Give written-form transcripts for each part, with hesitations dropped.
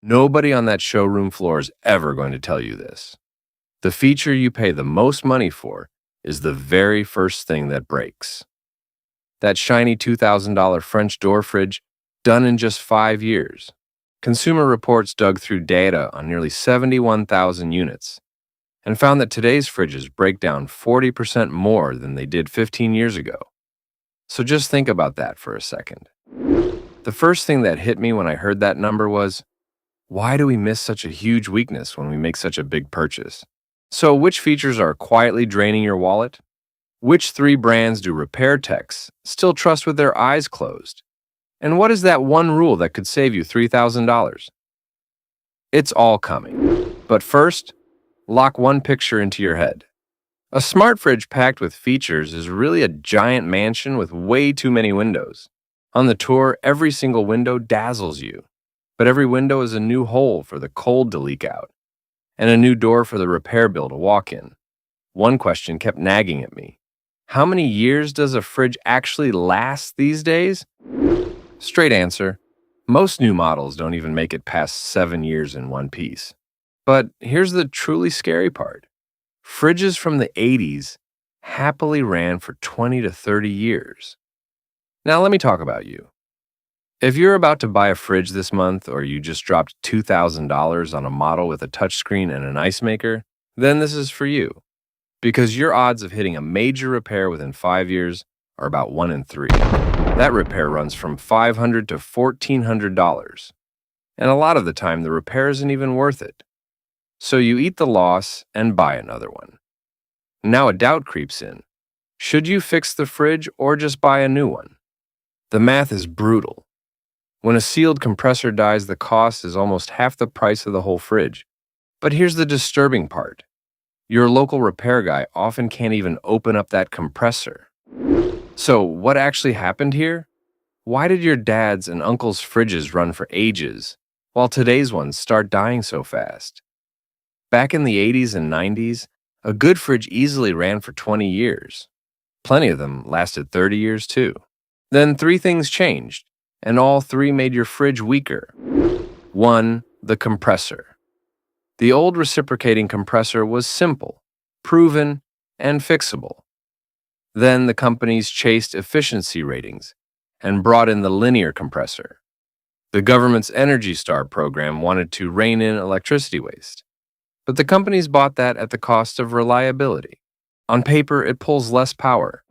Nobody on that showroom floor is ever going to tell you this. The feature you pay the most money for is the very first thing that breaks. That shiny $2,000 French door fridge, done in just 5 years. Consumer Reports dug through data on nearly 71,000 units and found that today's fridges break down 40% more than they did 15 years ago. So just think about that for a second. The first thing that hit me when I heard that number was, why do we miss such a huge weakness when we make such a big purchase? So which features are quietly draining your wallet? Which 3 brands do repair techs still trust with their eyes closed? And what is that one rule that could save you $3,000? It's all coming. But first, lock one picture into your head. A smart fridge packed with features is really a giant mansion with way too many windows. On the tour, every single window dazzles you. But every window is a new hole for the cold to leak out, and a new door for the repair bill to walk in. One question kept nagging at me. How many years does a fridge actually last these days? Straight answer, most new models don't even make it past 7 years in one piece. But here's the truly scary part. Fridges from the 80s happily ran for 20 to 30 years. Now let me talk about you. If you're about to buy a fridge this month, or you just dropped $2,000 on a model with a touchscreen and an ice maker, then this is for you. Because your odds of hitting a major repair within 5 years are about 1 in 3. That repair runs from $500 to $1,400. And a lot of the time, the repair isn't even worth it. So you eat the loss and buy another one. Now a doubt creeps in. Should you fix the fridge or just buy a new one? The math is brutal. When a sealed compressor dies, the cost is almost half the price of the whole fridge. But here's the disturbing part. Your local repair guy often can't even open up that compressor. So what actually happened here? Why did your dad's and uncle's fridges run for ages, while today's ones start dying so fast? Back in the 80s and 90s, a good fridge easily ran for 20 years. Plenty of them lasted 30 years too. Then 3 things changed, and all 3 made your fridge weaker. 1. The compressor. The old reciprocating compressor was simple, proven, and fixable. Then the companies chased efficiency ratings and brought in the linear compressor. The government's Energy Star program wanted to rein in electricity waste, but the companies bought that at the cost of reliability. On paper, it pulls less power,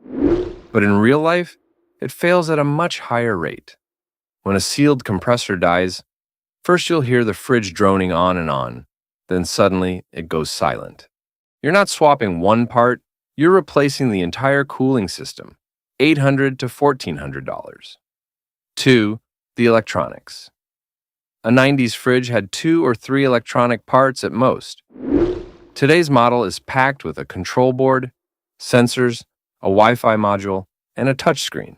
but in real life, it fails at a much higher rate. When a sealed compressor dies, first you'll hear the fridge droning on and on, then suddenly it goes silent. You're not swapping one part, you're replacing the entire cooling system, $800 to $1,400. 2. The electronics. A 90s fridge had 2 or 3 electronic parts at most. Today's model is packed with a control board, sensors, a Wi-Fi module, and a touchscreen.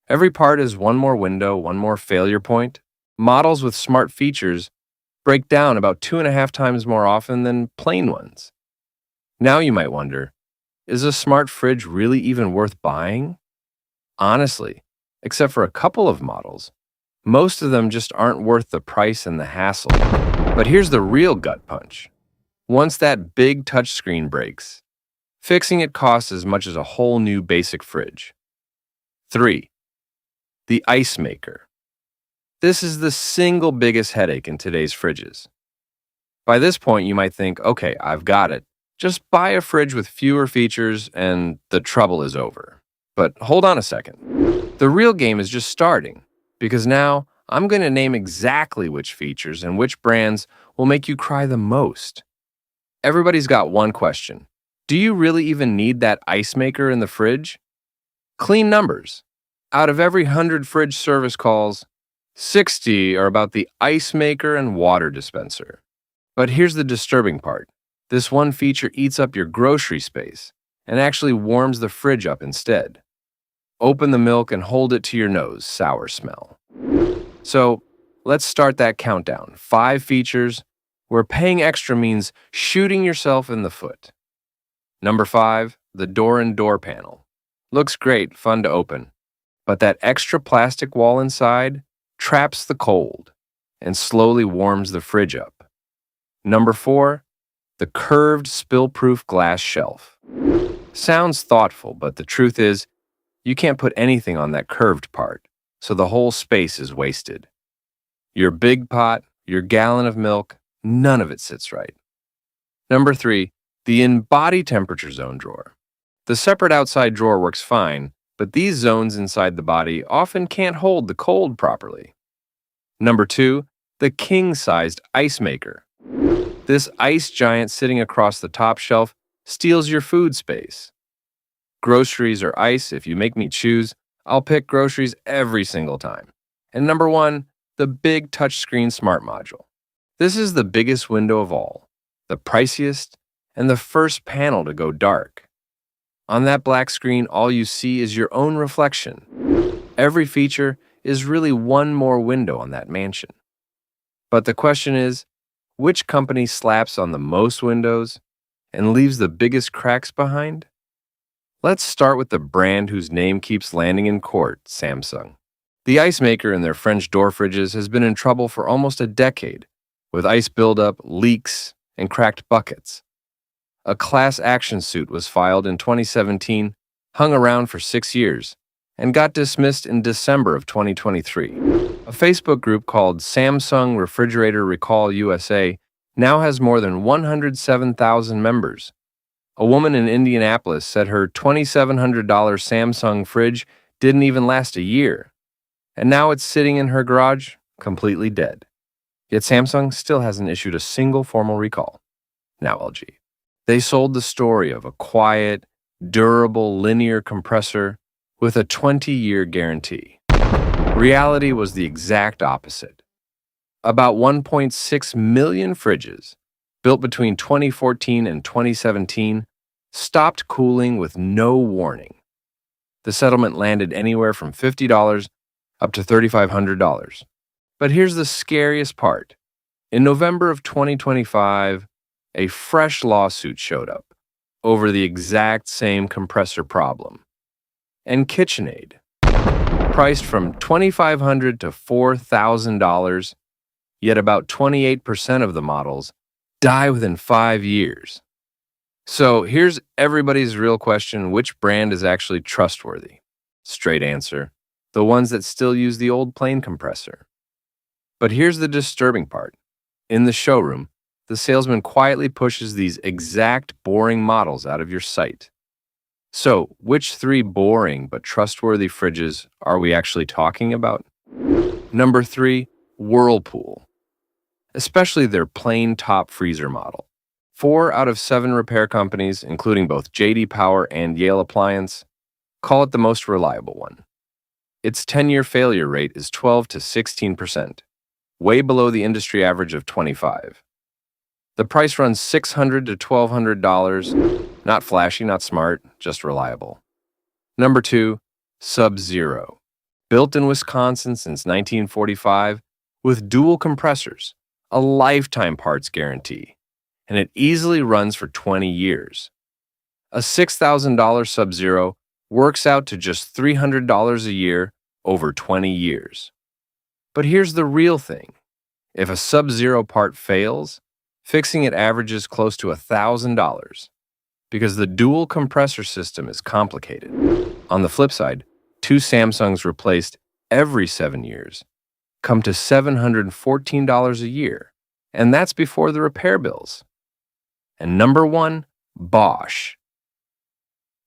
Every part is one more window, one more failure point. Models with smart features break down about 2.5 times more often than plain ones. Now you might wonder, is a smart fridge really even worth buying? Honestly, except for a couple of models, most of them just aren't worth the price and the hassle. But here's the real gut punch. Once that big touchscreen breaks, fixing it costs as much as a whole new basic fridge. 3. The ice maker. This is the single biggest headache in today's fridges. By this point, you might think, okay, I've got it. Just buy a fridge with fewer features and the trouble is over. But hold on a second. The real game is just starting, because now I'm going to name exactly which features and which brands will make you cry the most. Everybody's got one question. Do you really even need that ice maker in the fridge? Clean numbers. Out of every 100 fridge service calls, 60 are about the ice maker and water dispenser. But here's the disturbing part. This one feature eats up your grocery space and actually warms the fridge up instead. Open the milk and hold it to your nose, sour smell. So let's start that countdown. 5 features where paying extra means shooting yourself in the foot. Number 5, the door and door panel. Looks great, fun to open. But that extra plastic wall inside traps the cold. and slowly warms the fridge up. Number 4, the curved spill-proof glass shelf. Sounds thoughtful, but the truth is, you can't put anything on that curved part, so the whole space is wasted. Your big pot, your gallon of milk, none of it sits right. Number 3, the in-body temperature zone drawer. The separate outside drawer works fine, but these zones inside the body often can't hold the cold properly. Number 2, the king-sized ice maker. This ice giant sitting across the top shelf steals your food space. Groceries or ice, if you make me choose, I'll pick groceries every single time. And number 1, the big touchscreen smart module. This is the biggest window of all, the priciest, and the first panel to go dark. On that black screen, all you see is your own reflection. Every feature is really one more window on that mansion. But the question is, which company slaps on the most windows and leaves the biggest cracks behind? Let's start with the brand whose name keeps landing in court, Samsung. The ice maker in their French door fridges has been in trouble for almost a decade, with ice buildup, leaks, and cracked buckets. A class action suit was filed in 2017, hung around for 6 years, and got dismissed in December of 2023. A Facebook group called Samsung Refrigerator Recall USA now has more than 107,000 members. A woman in Indianapolis said her $2,700 Samsung fridge didn't even last a year, and now it's sitting in her garage, completely dead. Yet Samsung still hasn't issued a single formal recall. Now LG. They sold the story of a quiet, durable linear compressor with a 20-year guarantee. Reality was the exact opposite. About 1.6 million fridges, built between 2014 and 2017, stopped cooling with no warning. The settlement landed anywhere from $50 up to $3,500. But here's the scariest part. In November of 2025, a fresh lawsuit showed up over the exact same compressor problem. And KitchenAid, priced from $2,500 to $4,000, yet about 28% of the models die within 5 years. So here's everybody's real question: which brand is actually trustworthy? Straight answer: the ones that still use the old plain compressor. But here's the disturbing part. In the showroom, the salesman quietly pushes these exact boring models out of your sight. So, which 3 boring but trustworthy fridges are we actually talking about? Number 3, Whirlpool. Especially their plain top freezer model. 4 out of 7 repair companies, including both J.D. Power and Yale Appliance, call it the most reliable one. Its 10-year failure rate is 12 to 16%, way below the industry average of 25%. The price runs $600 to $1,200, not flashy, not smart, just reliable. Number 2, Sub-Zero. Built in Wisconsin since 1945, with dual compressors, a lifetime parts guarantee, and it easily runs for 20 years. A $6,000 Sub-Zero works out to just $300 a year over 20 years. But here's the real thing. If a Sub-Zero part fails, fixing it averages close to $1,000 because the dual compressor system is complicated. On the flip side, 2 Samsungs replaced every 7 years come to $714 a year, and that's before the repair bills. And number 1, Bosch.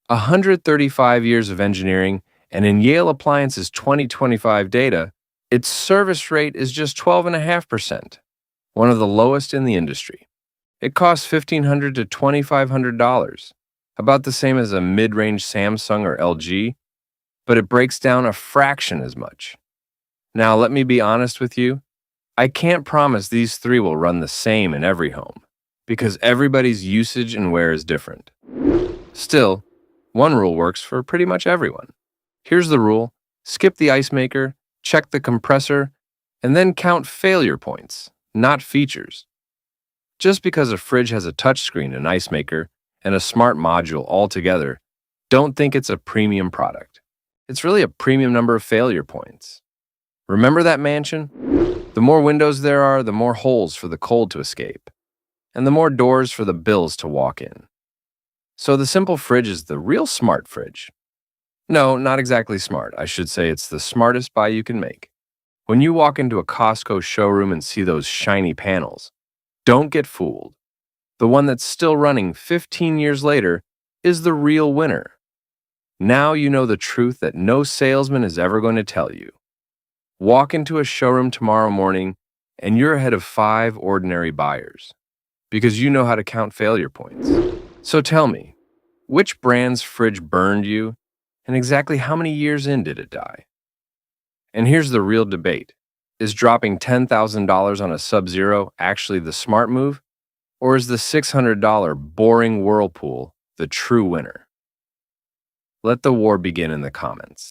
135 years of engineering, and in Yale Appliance's 2025 data, its service rate is just 12.5%. One of the lowest in the industry. It costs $1,500 to $2,500, about the same as a mid-range Samsung or LG, but it breaks down a fraction as much. Now, let me be honest with you. I can't promise these 3 will run the same in every home, because everybody's usage and wear is different. Still, one rule works for pretty much everyone. Here's the rule: skip the ice maker, check the compressor, and then count failure points, not features. Just because a fridge has a touchscreen, an ice maker, and a smart module all together, don't think it's a premium product. It's really a premium number of failure points. Remember that mansion? The more windows there are, the more holes for the cold to escape, and the more doors for the bills to walk in. So the simple fridge is the real smart fridge. No, not exactly smart. I should say it's the smartest buy you can make. When you walk into a Costco showroom and see those shiny panels, don't get fooled. The one that's still running 15 years later is the real winner. Now you know the truth that no salesman is ever going to tell you. Walk into a showroom tomorrow morning and you're ahead of 5 ordinary buyers because you know how to count failure points. So tell me, which brand's fridge burned you and exactly how many years in did it die? And here's the real debate. Is dropping $10,000 on a Sub-Zero actually the smart move? Or is the $600 boring Whirlpool the true winner? Let the war begin in the comments.